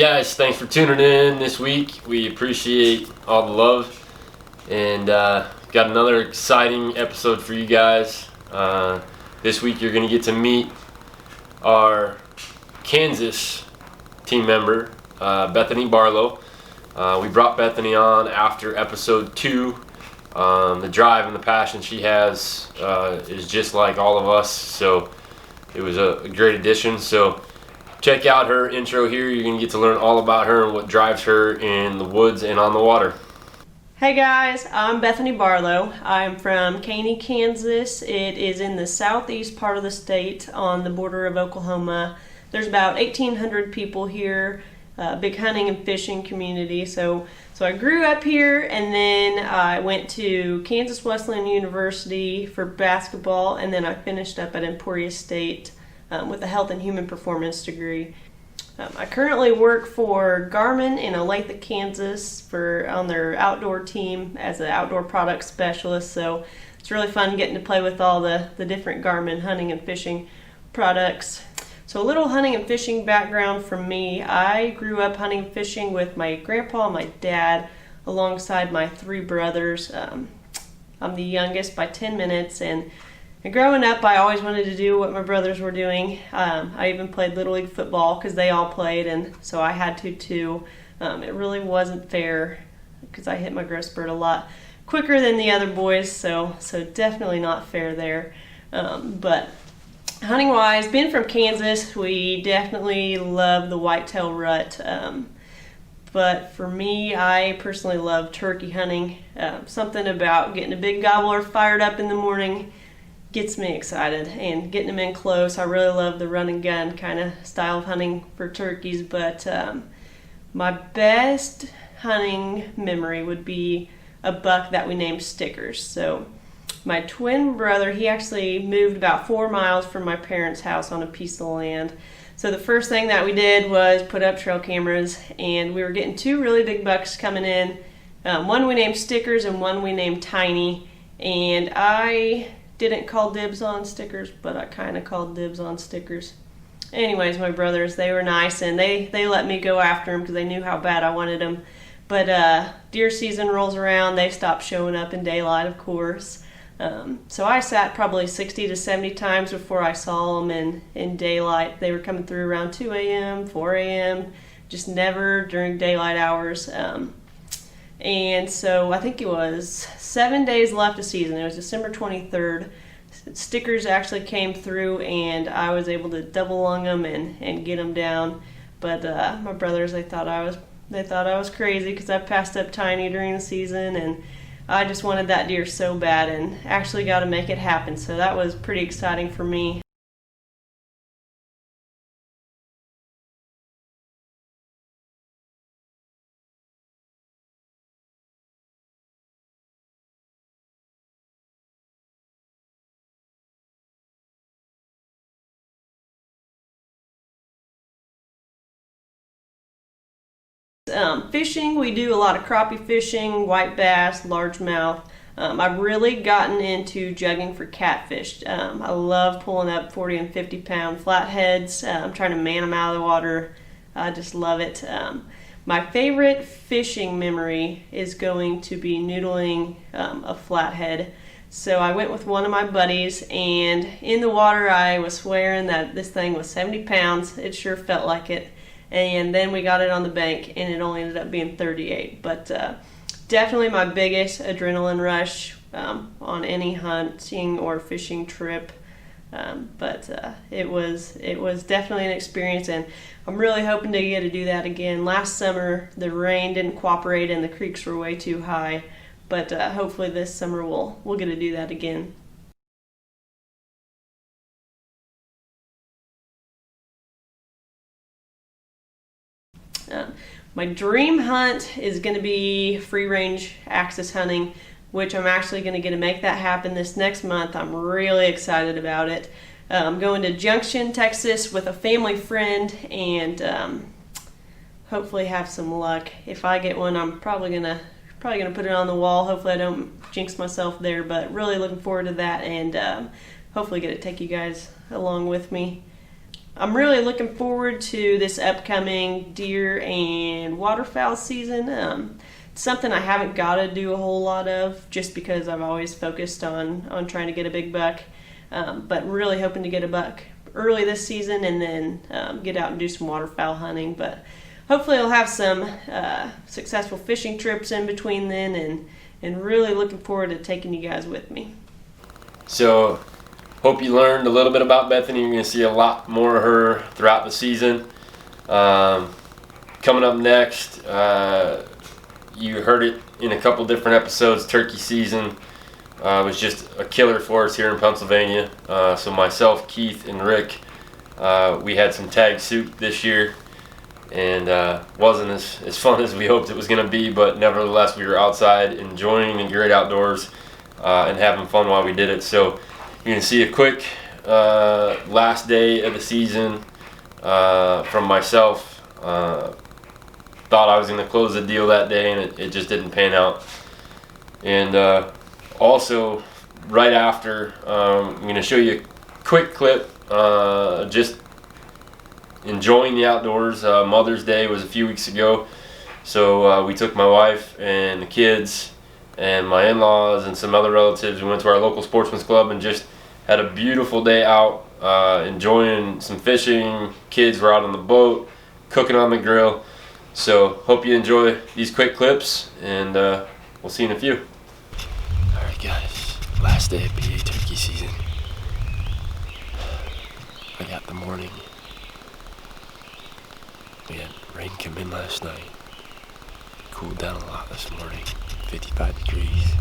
guys, thanks for tuning in this week. We appreciate all the love, and got another exciting episode for you guys. This week you're going to get to meet our Kansas team member, Bethany Barlow. We brought Bethany on after episode 2. The drive and the passion she has is just like all of us, so it was a great addition. So check out her intro here. You're going to get to learn all about her and what drives her in the woods and on the water. Hey guys, I'm Bethany Barlow. I'm from Caney, Kansas. It is in the southeast part of the state on the border of Oklahoma. There's about 1,800 people here, big hunting and fishing community. So I grew up here, and then I went to Kansas Wesleyan University for basketball, and then I finished up at Emporia State with a health and human performance degree. I currently work for Garmin in Olathe, Kansas on their outdoor team as an outdoor product specialist. So it's really fun getting to play with all the different Garmin hunting and fishing products. So a little hunting and fishing background from me. I grew up hunting and fishing with my grandpa and my dad alongside my 3 brothers. I'm the youngest by 10 minutes, and growing up, I always wanted to do what my brothers were doing. I even played Little League football because they all played, and so I had to too. It really wasn't fair because I hit my growth spurt a lot quicker than the other boys, so definitely not fair there. But hunting-wise, being from Kansas, we definitely love the whitetail rut. But for me, I personally love turkey hunting. Something about getting a big gobbler fired up in the morning gets me excited, and getting them in close. I really love the run and gun kind of style of hunting for turkeys, but my best hunting memory would be a buck that we named Stickers. So my twin brother, he actually moved about 4 miles from my parents' house on a piece of land. So the first thing that we did was put up trail cameras, and we were getting 2 really big bucks coming in. One we named Stickers and one we named Tiny, and I didn't call dibs on Stickers, but I kind of called dibs on Stickers. Anyways, my brothers, they were nice, and they let me go after them because they knew how bad I wanted them. But deer season rolls around, they stopped showing up in daylight, of course. So I sat probably 60 to 70 times before I saw them in daylight. They were coming through around 2 a.m., 4 a.m., just never during daylight hours. And so I think it was 7 days left of season. It was December 23rd. Stickers actually came through, and I was able to double lung them and get them down. But my brothers, they thought I was crazy because I passed up Tiny during the season, and I just wanted that deer so bad and actually got to make it happen. So that was pretty exciting for me. Fishing, we do a lot of crappie fishing, white bass, largemouth. I've really gotten into jugging for catfish. I love pulling up 40 and 50 pound flatheads. I'm trying to man them out of the water. I just love it. My favorite fishing memory is going to be noodling a flathead. So I went with one of my buddies, and in the water I was swearing that this thing was 70 pounds. It sure felt like it. And then we got it on the bank, and it only ended up being 38. But definitely my biggest adrenaline rush on any hunting or fishing trip. But it was definitely an experience, and I'm really hoping to get to do that again. Last summer, the rain didn't cooperate, and the creeks were way too high. But hopefully this summer we'll get to do that again. My dream hunt is going to be free range axis hunting, which I'm actually going to get to make that happen this next month. I'm really excited about it. I'm going to Junction, Texas with a family friend, and hopefully have some luck. If I get one, I'm probably gonna put it on the wall. Hopefully I don't jinx myself there, but really looking forward to that, and hopefully get to take you guys along with me. I'm really looking forward to this upcoming deer and waterfowl season. It's something I haven't got to do a whole lot of just because I've always focused on trying to get a big buck, but really hoping to get a buck early this season and then get out and do some waterfowl hunting. But hopefully I'll have some successful fishing trips in between then, and really looking forward to taking you guys with me. So, hope you learned a little bit about Bethany. You're going to see a lot more of her throughout the season. Coming up next, you heard it in a couple different episodes. Turkey season was just a killer for us here in Pennsylvania. So myself, Keith, and Rick, we had some tag soup this year, and wasn't as fun as we hoped it was going to be, but nevertheless we were outside enjoying the great outdoors and having fun while we did it. So you're going to see a quick last day of the season from myself. Thought I was going to close the deal that day, and it just didn't pan out. And also, right after, I'm going to show you a quick clip just enjoying the outdoors. Mother's Day was a few weeks ago, so we took my wife and the kids and my in-laws and some other relatives. We went to our local sportsman's club and just had a beautiful day out, enjoying some fishing. Kids were out on the boat, cooking on the grill. So hope you enjoy these quick clips, and we'll see you in a few. Alright guys, last day of PA turkey season. I got the morning. We had rain come in last night. Cooled down a lot this morning, 55 degrees.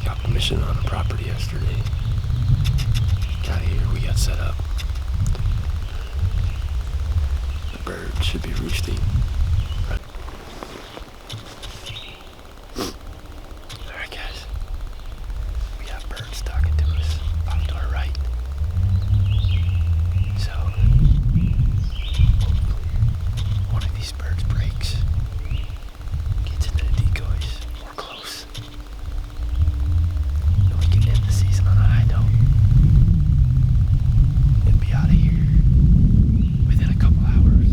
Got permission on the property yesterday. Got here, we got set up. The birds should be roosting. Alright guys, we got birds talking to us off to our right. So, one of these birds breaks, gets into the decoys, we're close. And we can end the season on a high note. And be out of here within a couple hours.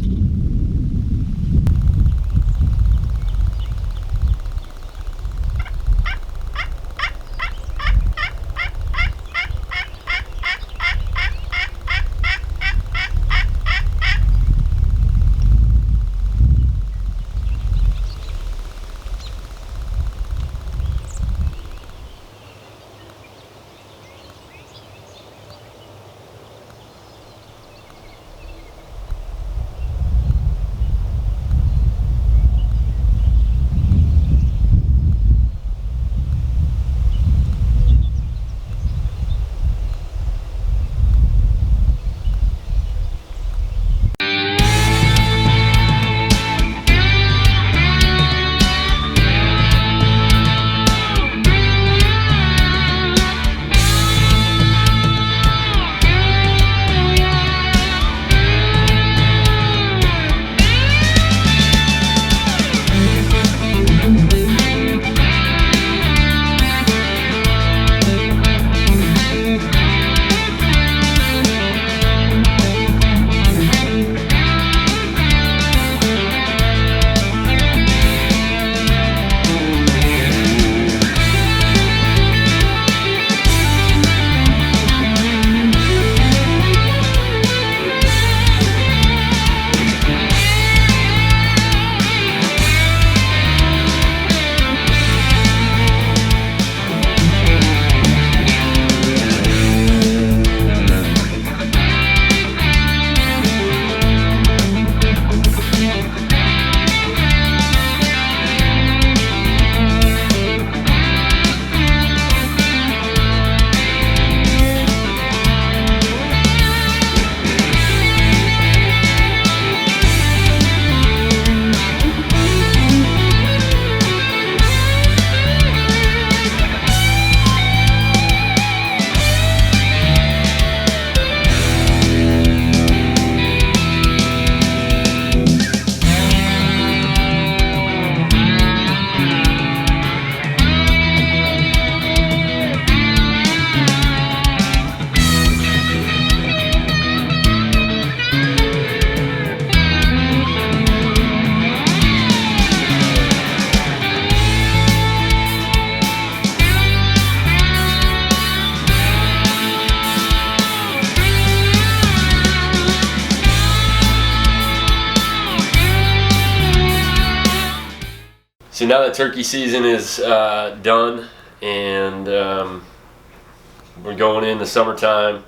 So now that turkey season is done, and we're going in the summertime,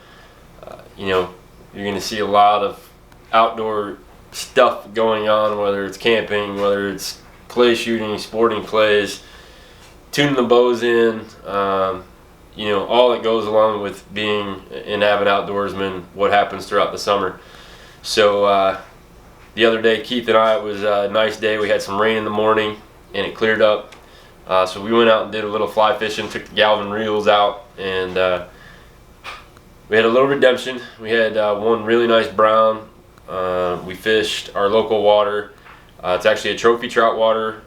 you know, you're going to see a lot of outdoor stuff going on, whether it's camping, whether it's clay shooting, sporting clays, tuning the bows in, you know, all that goes along with being an avid outdoorsman, what happens throughout the summer. So the other day, Keith and I, it was a nice day. We had some rain in the morning and it cleared up. So we went out and did a little fly fishing, took the Galvin reels out, and we had a little redemption. We had one really nice brown. We fished our local water. It's actually a trophy trout water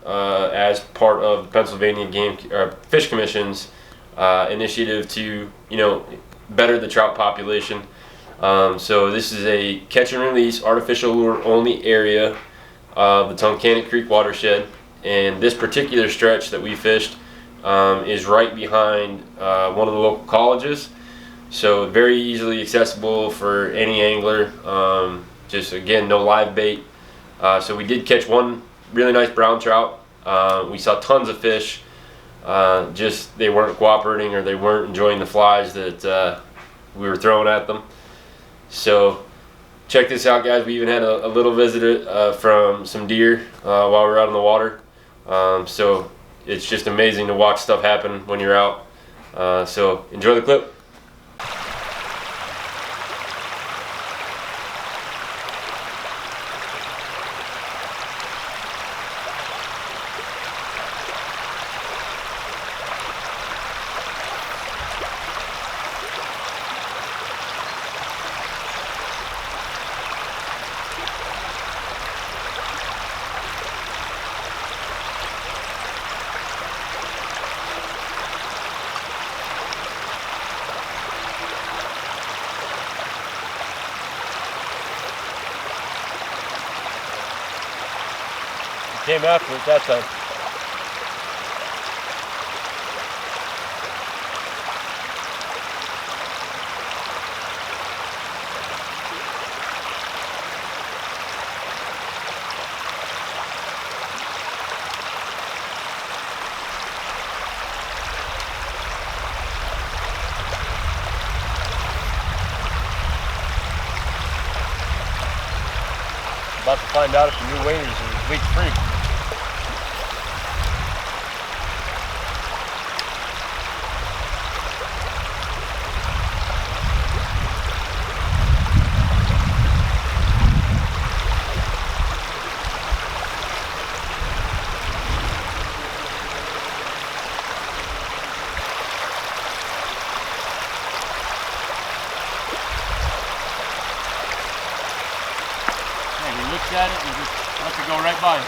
as part of the Pennsylvania Fish Commission's initiative to, you know, better the trout population. So this is a catch and release artificial lure only area of the Tunkhannock Creek watershed, and this particular stretch that we fished is right behind one of the local colleges, so very easily accessible for any angler. Just again, no live bait. So we did catch one really nice brown trout. We saw tons of fish, just they weren't cooperating or they weren't enjoying the flies that we were throwing at them. So check this out, guys. We even had a little visit from some deer while we were out in the water. So it's just amazing to watch stuff happen when you're out. So enjoy the clip. Came after it that time. About to find out if the new waders are leak free. He looks at it and just lets it go right by him.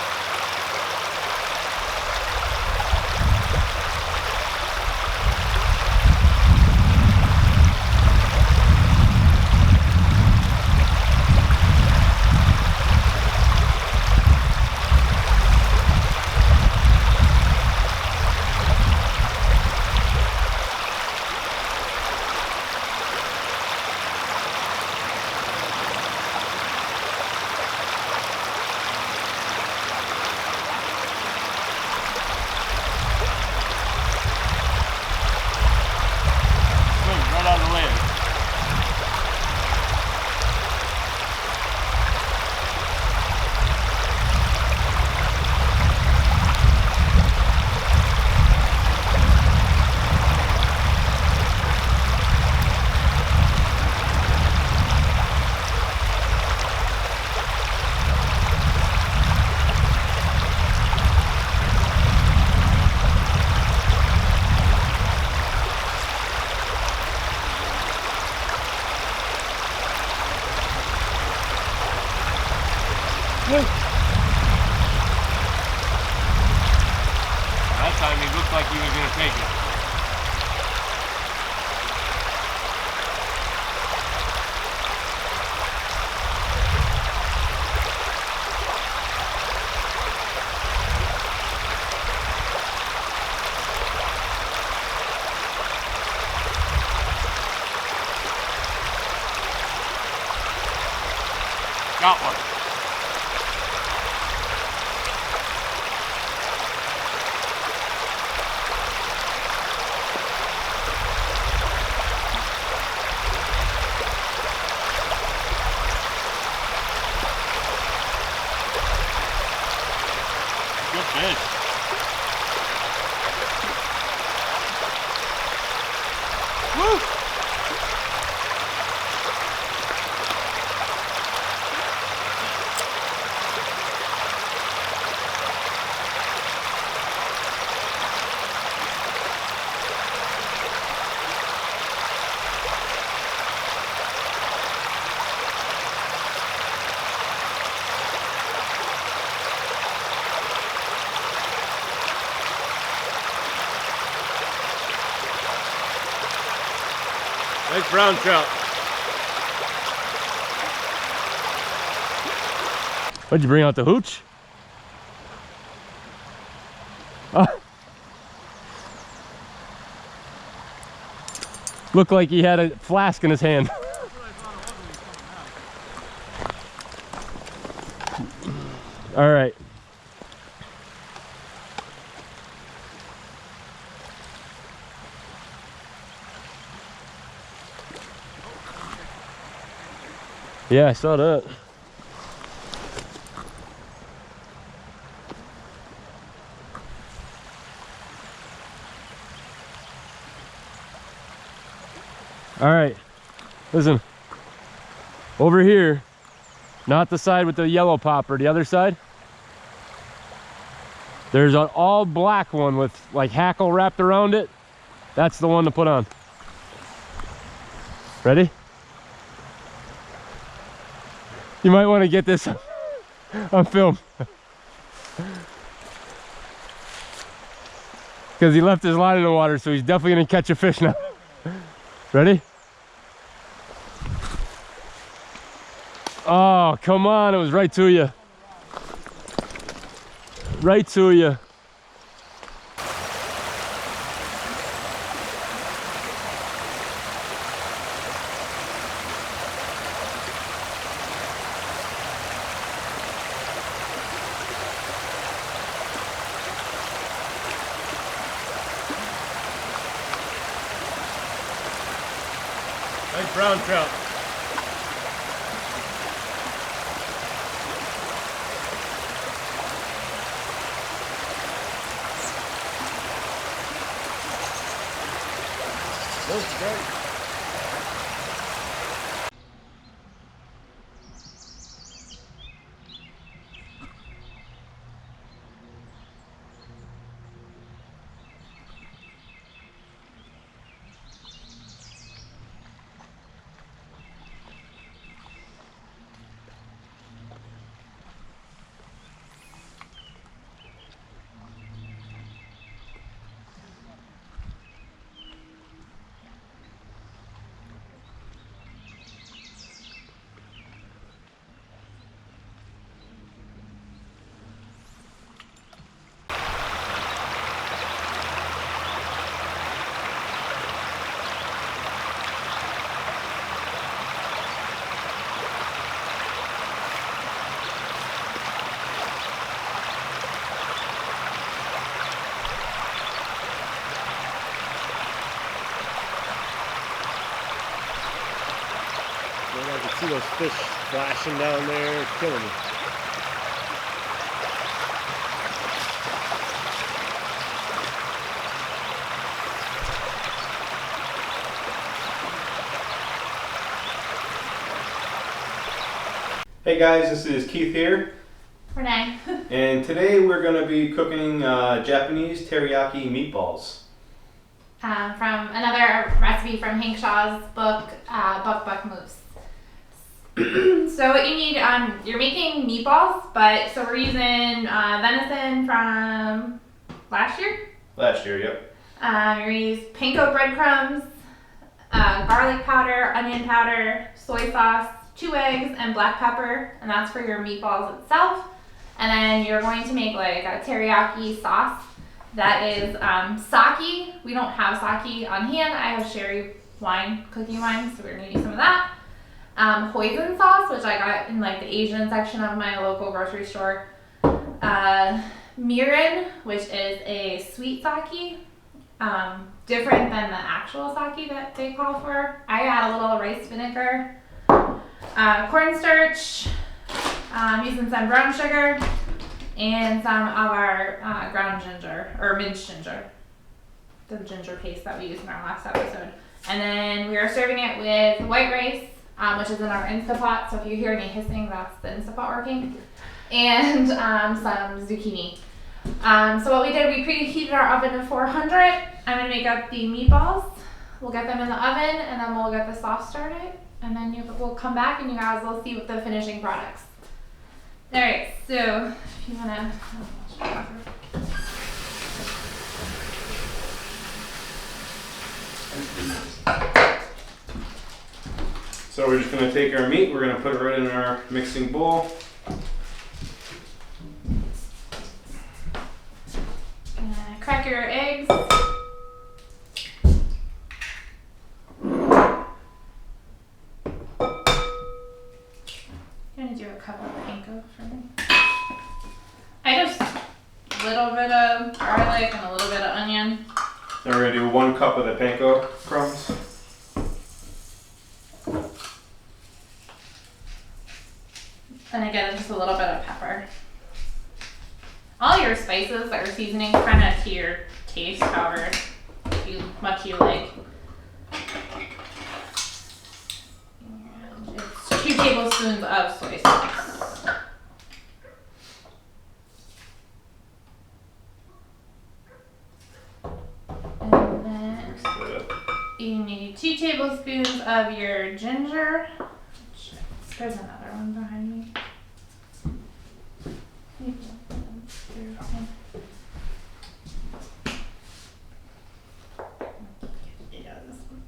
That time he looked like he was going to take it. Got one. fish. Woo! Nice brown trout. What'd you bring out, the hooch? Looked like he had a flask in his hand. All right. Yeah, I saw that. All right, listen, over here, not the side with the yellow popper, the other side, there's an all black one with like hackle wrapped around it. That's the one to put on. Ready? You might want to get this on film. Because he left his line in the water, so he's definitely going to catch a fish now. Ready? Oh, come on, it was right to you. Right to you. Nice brown trout. That's great. I can see those fish flashing down there, killing me. Hey guys, this is Keith here. Renee. And today we're going to be cooking Japanese teriyaki meatballs. From another recipe from Hank Shaw's book, Buck Moose. So what you need, you're making meatballs, so we're using venison from last year. Last year, yep. You're going to use panko breadcrumbs, garlic powder, onion powder, soy sauce, 2 eggs, and black pepper, and that's for your meatballs itself. And then you're going to make like a teriyaki sauce that is sake. We don't have sake on hand. I have sherry wine, cooking wine, so we're going to use some of that. Hoisin sauce, which I got in like the Asian section of my local grocery store. Mirin, which is a sweet sake, different than the actual sake that they call for. I add a little rice vinegar, cornstarch, using some brown sugar, and some of our ground ginger, or minced ginger. The ginger paste that we used in our last episode. And then we are serving it with white rice, which is in our Instapot. So if you hear any hissing, that's the Instapot working. And some zucchini. So what we did, we preheated our oven to 400. I'm gonna make up the meatballs. We'll get them in the oven, and then we'll get the sauce started. And then we'll come back, and you guys will see what the finishing products. All right, so if you wanna. So we're just going to take our meat, we're going to put it right in our mixing bowl. Crack your eggs. I'm going to do a couple of panko for me. I just a little bit of garlic and a little bit of onion. Then we're going to do 1 cup of the panko crumbs. And again, just a little bit of pepper. All your spices or seasonings kind of to your taste, however much you like. And it's 2 tablespoons of soy sauce. And then you need 2 tablespoons of your ginger. There's another one behind me. Yeah, this one.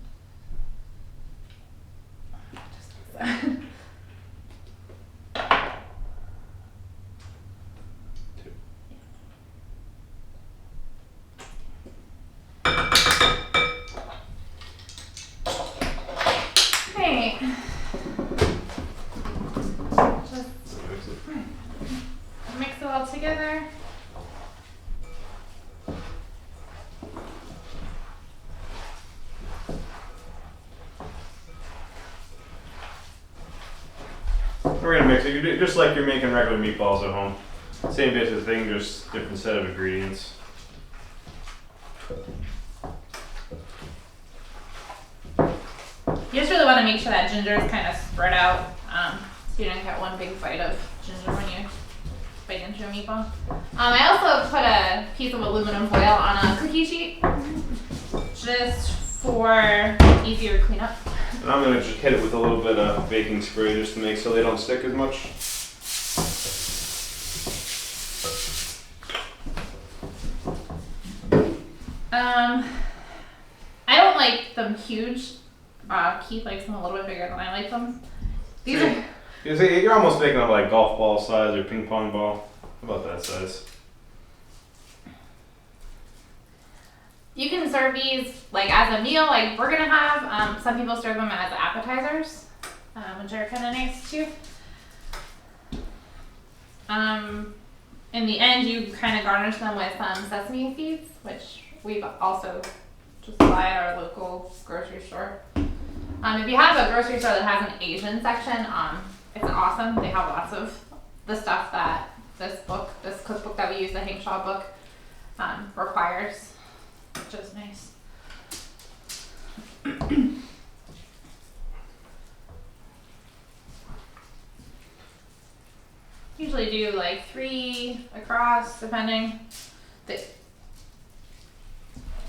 Okay. Mix it all together. We're going to mix it just like you're making regular meatballs at home. Same basic thing, just different set of ingredients. You just really want to make sure that ginger is kind of spread out, so you don't get one big bite of ginger when you bite into a meatball. I also put a piece of aluminum foil on a cookie sheet, just for easier cleanup. And I'm going to just hit it with a little bit of baking spray just to make so they don't stick as much. I don't like them huge. Keith likes them a little bit bigger than I like them. These are. You're almost making them like golf ball size or ping pong ball. About that size. You can serve these like as a meal, like we're gonna have. Some people serve them as appetizers, which are kind of nice too. In the end, you kind of garnish them with sesame seeds, which we've also just buy at our local grocery store. If you have a grocery store that has an Asian section, it's awesome. They have lots of the stuff that this cookbook that we use, the Hank Shaw book, requires, which is nice. Usually do like 3 across, depending.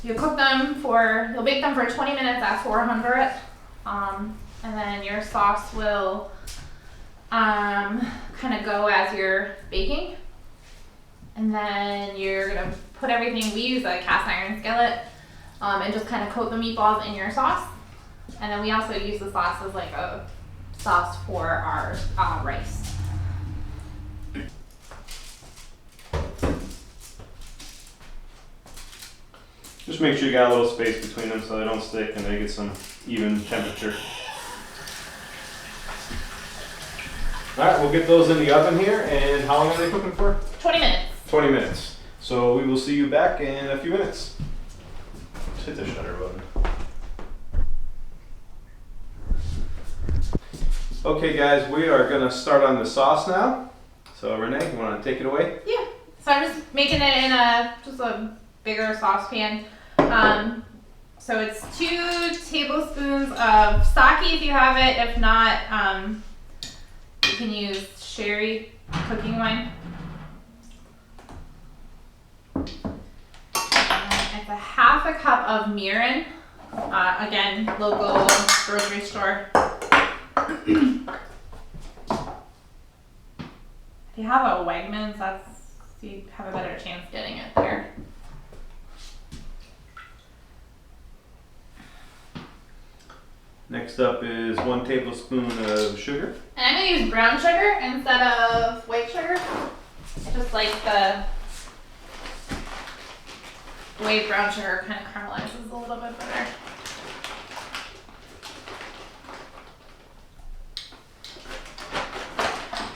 You'll bake them for 20 minutes at 400, and then your sauce will kind of go as you're baking. And then you're gonna put everything, we use a cast iron skillet, and just kind of coat the meatballs in your sauce. And then we also use the sauce as like a sauce for our rice. Just make sure you got a little space between them so they don't stick and they get some even temperature. Alright, we'll get those in the oven here, and how long are they cooking for? 20 minutes. 20 minutes. So we will see you back in a few minutes. Just hit the shutter button. Okay guys, we are going to start on the sauce now. So Renee, you want to take it away? Yeah. So I'm just making it in just a bigger saucepan. So it's 2 tablespoons of sake if you have it. If not, you can use sherry cooking wine. It's a half a cup of mirin. Again, local grocery store. If you have a Wegmans, you have a better chance getting it there. Next up is 1 tablespoon of sugar. And I'm gonna use brown sugar instead of white sugar. Just like the way brown sugar kind of caramelizes a little bit better.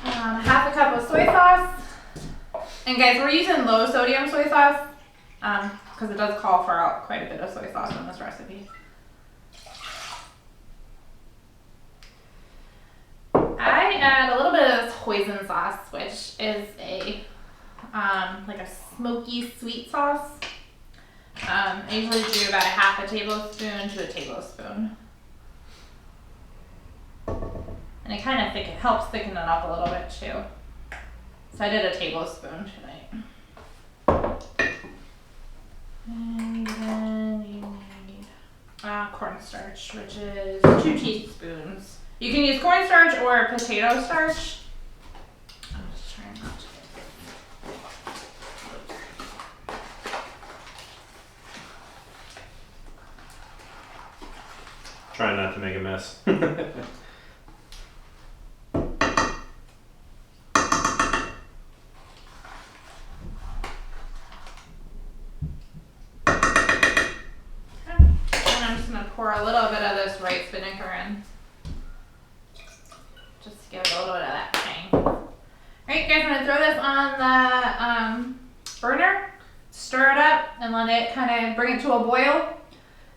Half a cup of soy sauce. And guys, we're using low sodium soy sauce because it does call for quite a bit of soy sauce in this recipe. I add a little bit of this hoisin sauce, which is a like a smoky sweet sauce. I usually do about a half a tablespoon to a tablespoon. And it kind of helps thicken it up a little bit too. So I did a tablespoon tonight. And then you need cornstarch, which is 2 teaspoons. You can use cornstarch or potato starch. I'm just trying not to. Trying not to make a mess. Pour a little bit of this rice vinegar in. Just to give it a little bit of that tang. Alright guys, I'm going to throw this on the burner, stir it up, and let it kind of bring it to a boil,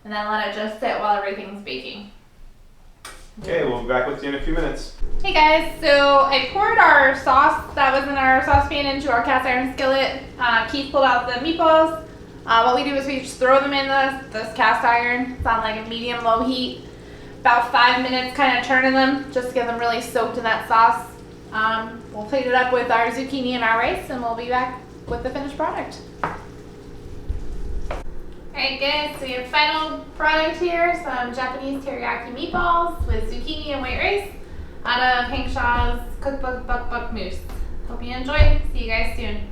and then let it just sit while everything's baking. Okay, we'll be back with you in a few minutes. Hey guys, so I poured our sauce that was in our saucepan into our cast iron skillet. Keith pulled out the meatballs. What we do is we just throw them in this cast iron. It's on like a medium-low heat. About 5 minutes kind of turning them just to get them really soaked in that sauce. We'll plate it up with our zucchini and our rice, and we'll be back with the finished product. Alright guys, so your final product here, some Japanese teriyaki meatballs with zucchini and white rice out of Hank Shaw's Cookbook Buck Buck Moose. Hope you enjoyed. See you guys soon.